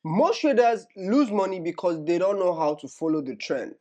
Most traders lose money because they don't know how to follow the trend.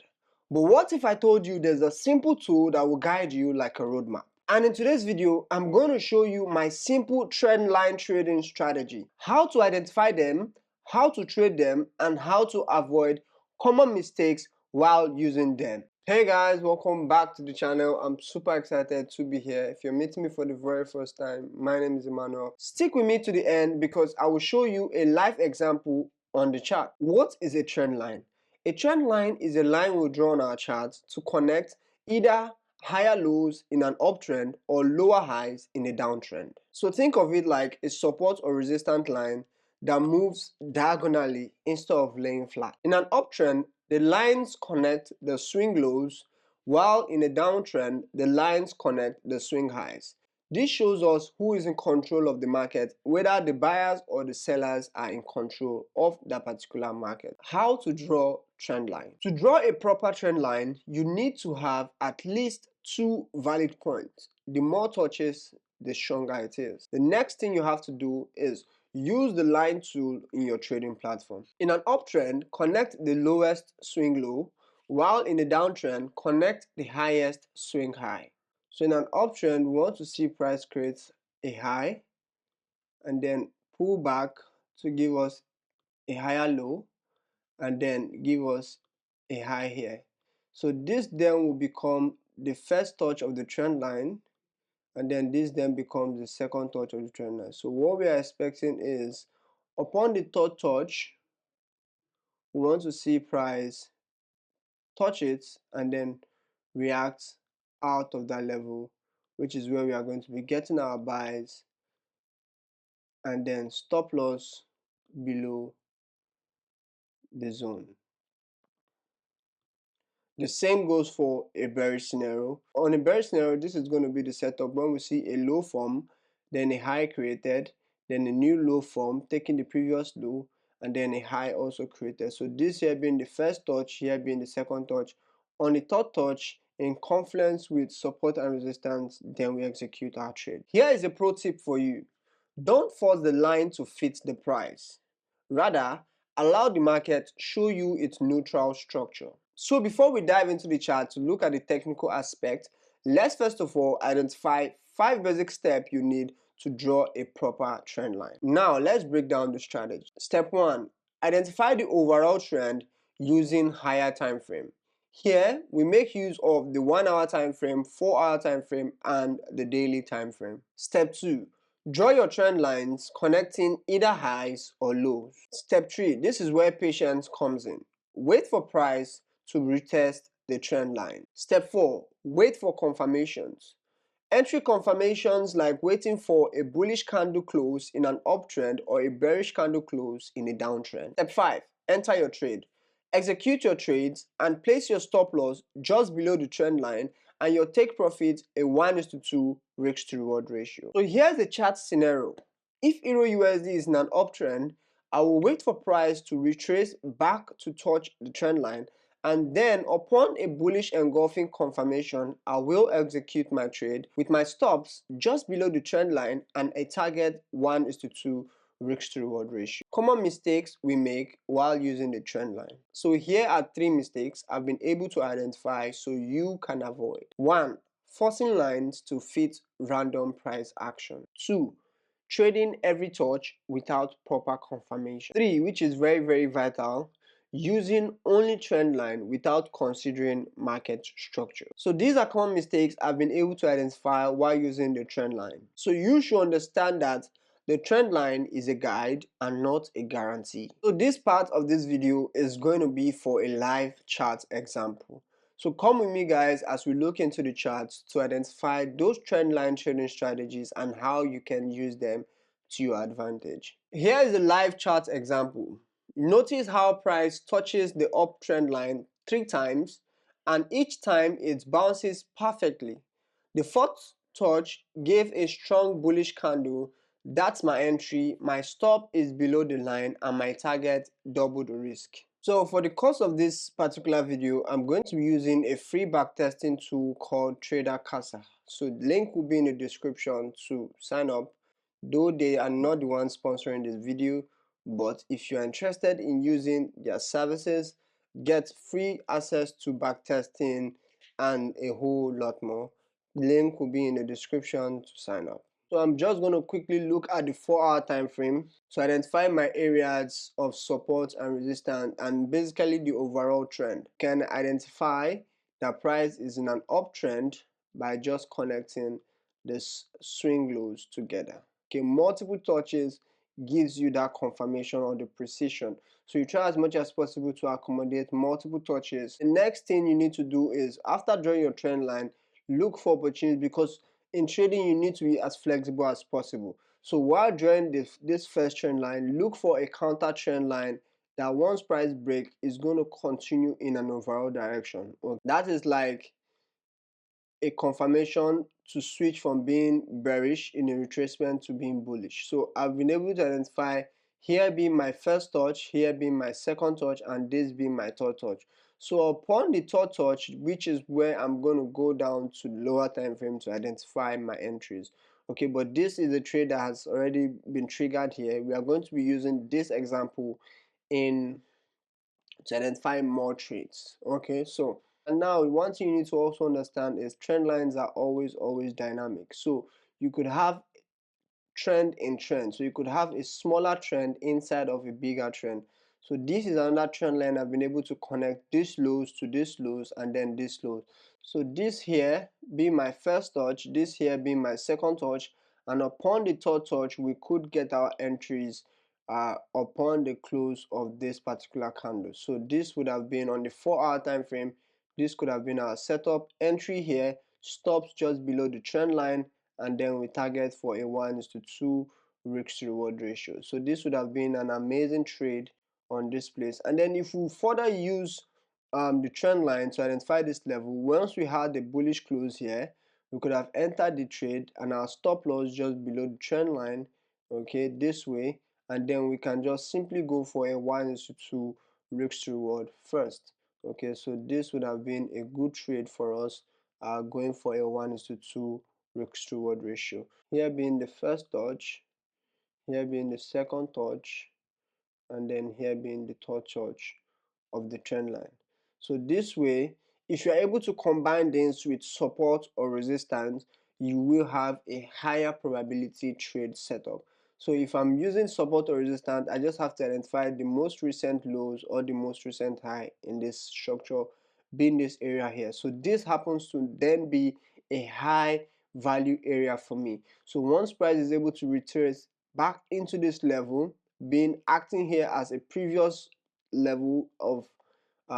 But what if I told you there's a simple tool that will guide you like a roadmap? And in today's video, I'm going to show you my simple trend line trading strategy. How to identify them, how to trade them, and how to avoid common mistakes while using them. Hey guys, welcome back to the channel. I'm super excited to be here. If you're meeting me for the very first time, my name is Emmanuel. Stick with me to the end because I will show you a live example on the chart. What is a trend line? A trend line is a line we draw on our chart to connect either higher lows in an uptrend or lower highs in a downtrend. So think of it like a support or resistance line that moves diagonally instead of laying flat. In an uptrend, the lines connect the swing lows, while in a downtrend, the lines connect the swing highs. This shows us who is in control of the market, whether the buyers or the sellers are in control of that particular market. How to draw trend line. To draw a proper trend line, you need to have at least two valid points. The more touches, the stronger it is. The next thing you have to do is use the line tool in your trading platform. In an uptrend, connect the lowest swing low, while in a downtrend, connect the highest swing high. So in an uptrend, we want to see price create a high and then pull back to give us a higher low and then give us a high here. So this then will become the first touch of the trend line, and then this then becomes the second touch of the trend line. So what we are expecting is upon the third touch, we want to see price touch it and then react out of that level, which is where we are going to be getting our buys and then stop loss below the zone. The same goes for a bearish scenario. On a bearish scenario, this is going to be the setup when we see a low form, then a high created, then a new low form taking the previous low, and then a high also created. So this here being the first touch, here being the second touch. On the third touch, in confluence with support and resistance, then we execute our trade. Here is a pro tip for you. Don't force the line to fit the price. Rather, allow the market show you its neutral structure. So before we dive into the chart to look at the technical aspect, let's first of all identify 5 basic steps you need to draw a proper trend line. Now let's break down the strategy. Step 1. Identify the overall trend using higher time frame. Here we make use of the 1 hour time frame, 4 hour time frame, and the daily time frame. Step 2. Draw your trend lines connecting either highs or lows. Step 3. This is where patience comes in. Wait for price to retest the trend line. Step 4. Wait for confirmations. Entry confirmations like waiting for a bullish candle close in an uptrend or a bearish candle close in a downtrend. Step 5. Enter your trade. Execute your trades and place your stop loss just below the trend line and your take profit a 1:2 risk to reward ratio. So here's the chart scenario. If Euro USD is in an uptrend, I will wait for price to retrace back to touch the trend line, and then upon a bullish engulfing confirmation, I will execute my trade with my stops just below the trend line and a target 1:2 risk to reward ratio. Common mistakes we make while using the trend line. So here are 3 mistakes I've been able to identify so you can avoid. 1. Forcing lines to fit random price action. 2. Trading every touch without proper confirmation. 3, which is very vital, using only trend line without considering market structure. So these are common mistakes I've been able to identify while using the trend line. So you should understand that the trend line is a guide and not a guarantee. So this part of this video is going to be for a live chart example. So come with me guys as we look into the charts to identify those trend line trading strategies and how you can use them to your advantage. Here is a live chart example. Notice how price touches the uptrend line 3 times and each time it bounces perfectly. The fourth touch gave a strong bullish candle. That's my entry, my stop is below the line, and my target double the risk. So for the course of this particular video, I'm going to be using a free backtesting tool called Trader Casa. So the link will be in the description to sign up. Though they are not the ones sponsoring this video, But if you're interested in using their services, get free access to backtesting and a whole lot more, link will be in the description to sign up. So I'm just going to quickly look at the 4-hour time frame to identify my areas of support and resistance and basically the overall trend. Can identify that price is in an uptrend by just connecting this swing lows together. Okay, multiple touches gives you that confirmation or the precision. So you try as much as possible to accommodate multiple touches. The next thing you need to do is, after drawing your trend line, look for opportunities, because in trading you need to be as flexible as possible. So while drawing this first trend line, look for a counter trend line that once price break is going to continue in an overall direction. That is like a confirmation to switch from being bearish in a retracement to being bullish. So I've been able to identify here being my first touch, here being my second touch, and this being my third touch. So upon the third touch, which is where I'm going to go down to lower time frame to identify my entries. Okay, but this is a trade that has already been triggered here. We are going to be using this example in to identify more trades. Okay, so and now one thing you need to also understand is trend lines are always dynamic. So you could have trend in trend. So you could have a smaller trend inside of a bigger trend. So this is another trend line. I've been able to connect this lows to this lows and then this lows. So this here being my first touch, this here being my second touch, and upon the third touch we could get our entries upon the close of this particular candle. So this would have been on the 4-hour time frame. This could have been our setup entry here, stops just below the trend line, and then we target for a 1:2 risk to reward ratio. So this would have been an amazing trade on this place. And then if we further use the trend line to identify this level, once we had the bullish close here, we could have entered the trade and our stop loss just below the trend line, okay, this way, and then we can just simply go for a 1:2 risk to reward first. Okay, so this would have been a good trade for us, going for a 1:2 risk to reward ratio. Here being the first touch, here being the second touch, and then here being the third touch of the trend line. So this way, if you are able to combine this with support or resistance, you will have a higher probability trade setup. So if I'm using support or resistance, I just have to identify the most recent lows or the most recent high in this structure being this area here. So this happens to then be a high value area for me. So once price is able to retrace back into this level, being acting here as a previous level of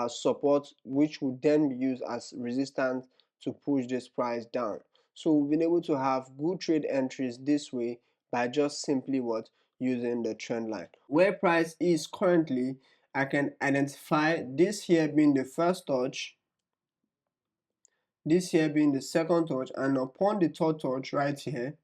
support, which would then be used as resistance to push this price down. So we've been able to have good trade entries this way by just simply what, using the trend line. Where price is currently, I can identify this here being the first touch, this here being the second touch, and upon the third touch right here,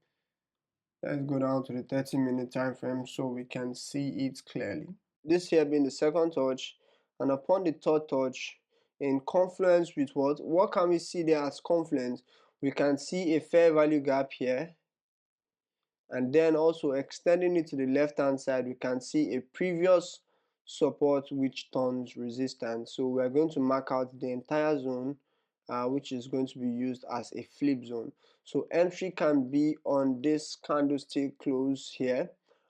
let's go down to the 30-minute time frame so we can see it clearly. This here being the second touch, and upon the third touch, in confluence with what can we see there as confluence? We can see a fair value gap here, and then also extending it to the left hand side, we can see a previous support which turns resistance. So we are going to mark out the entire zone, which is going to be used as a flip zone. So entry can be on this candlestick close here,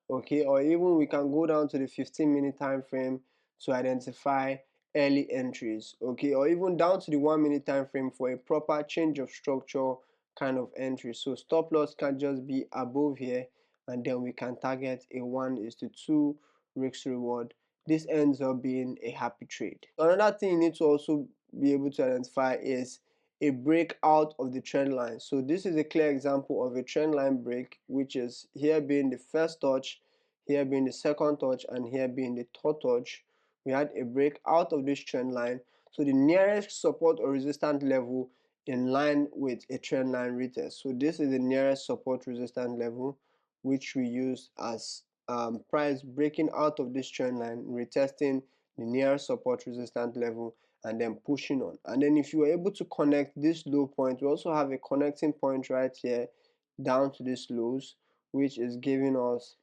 okay, or even we can go down to the 15-minute time frame to identify early entries, okay, or even down to the 1-minute time frame for a proper change of structure kind of entry. So stop loss can just be above here, and then we can target a 1:2 risk reward. This ends up being a happy trade. Another thing you need to also be able to identify is a breakout of the trend line. So this is a clear example of a trend line break, which is here being the first touch, here being the second touch, and here being the third touch. We had a break out of this trend line. So the nearest support or resistance level in line with a trend line retest. So this is the nearest support resistance level, which we use as price breaking out of this trend line, retesting the nearest support resistance level, and then pushing on. And then if you are able to connect this low point, we also have a connecting point right here down to this lows, which is giving us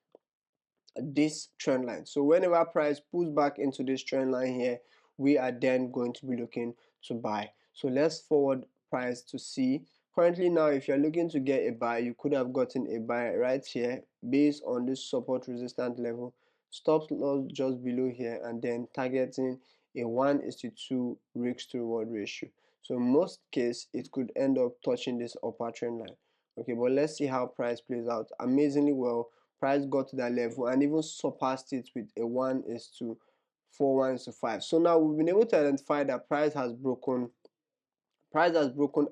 this trend line. So whenever price pulls back into this trend line here, we are then going to be looking to buy. So let's forward price to see. Currently now, if you're looking to get a buy, you could have gotten a buy right here based on this support resistance level, stop loss just below here, and then targeting a 1:2 risk to reward ratio. So in most case, it could end up touching this upper trend line. Okay, but let's see how price plays out. Amazingly well, price got to that level and even surpassed it with a 1:4, 1:5. So now we've been able to identify that price has broken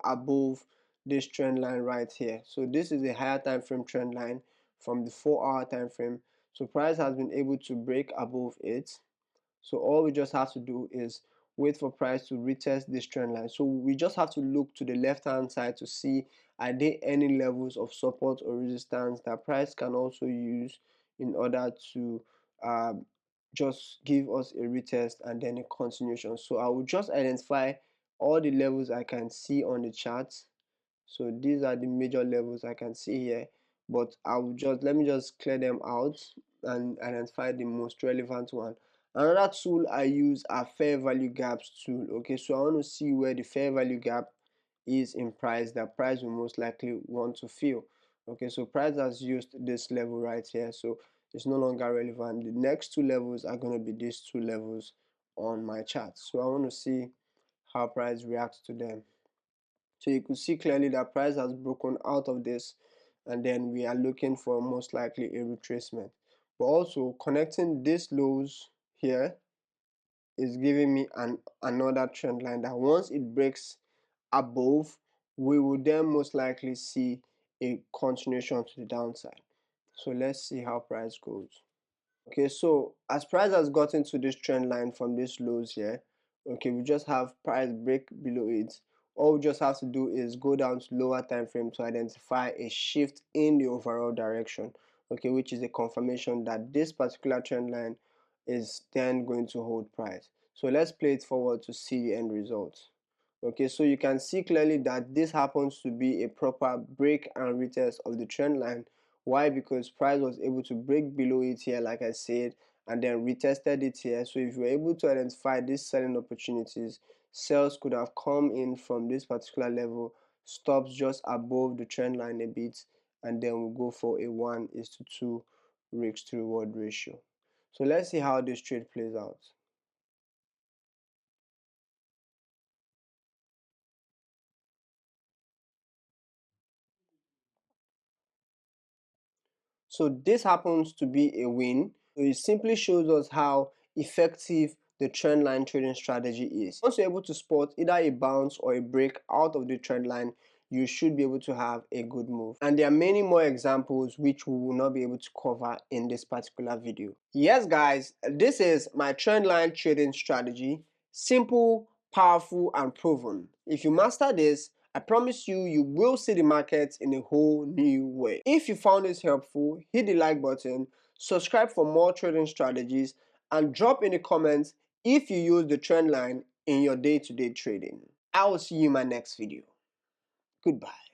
above this trend line right here. So this is a higher time frame trend line from the 4-hour time frame. So price has been able to break above it. So all we just have to do is wait for price to retest this trend line. So we just have to look to the left hand side to see, are there any levels of support or resistance that price can also use in order to just give us a retest and then a continuation. So I will just identify all the levels I can see on the chart. So these are the major levels I can see here, but let me just clear them out and identify the most relevant one. Another tool I use are fair value gaps tool. Okay, so I want to see where the fair value gap is in price that price will most likely want to fill. Okay, so price has used this level right here, so it's no longer relevant. The next two levels are going to be these two levels on my chart. So I want to see how price reacts to them. So you could see clearly that price has broken out of this, and then we are looking for most likely a retracement. But also connecting these lows here is giving me another trend line that once it breaks above, we will then most likely see a continuation to the downside. So let's see how price goes. Okay, so as price has gotten to this trend line from these lows here, okay, we just have price break below it. All we just have to do is go down to lower time frame to identify a shift in the overall direction, okay, which is a confirmation that this particular trend line is then going to hold price. So let's play it forward to see the end result. Okay, so you can see clearly that this happens to be a proper break and retest of the trend line. Why? Because price was able to break below it here, like I said, and then retested it here. So if you were able to identify these selling opportunities, sales could have come in from this particular level, stops just above the trend line a bit, and then we'll go for a 1:2 risk to reward ratio. So let's see how this trade plays out. So this happens to be a win. So it simply shows us how effective the trend line trading strategy is. Once you're able to spot either a bounce or a break out of the trend line, you should be able to have a good move. And there are many more examples which we will not be able to cover in this particular video. Yes guys, this is my trend line trading strategy. Simple, powerful, and proven. If you master this, I promise you, you will see the market in a whole new way. If you found this helpful, hit the like button, subscribe for more trading strategies, and drop in the comments if you use the trend line in your day-to-day trading. I will see you in my next video. Goodbye.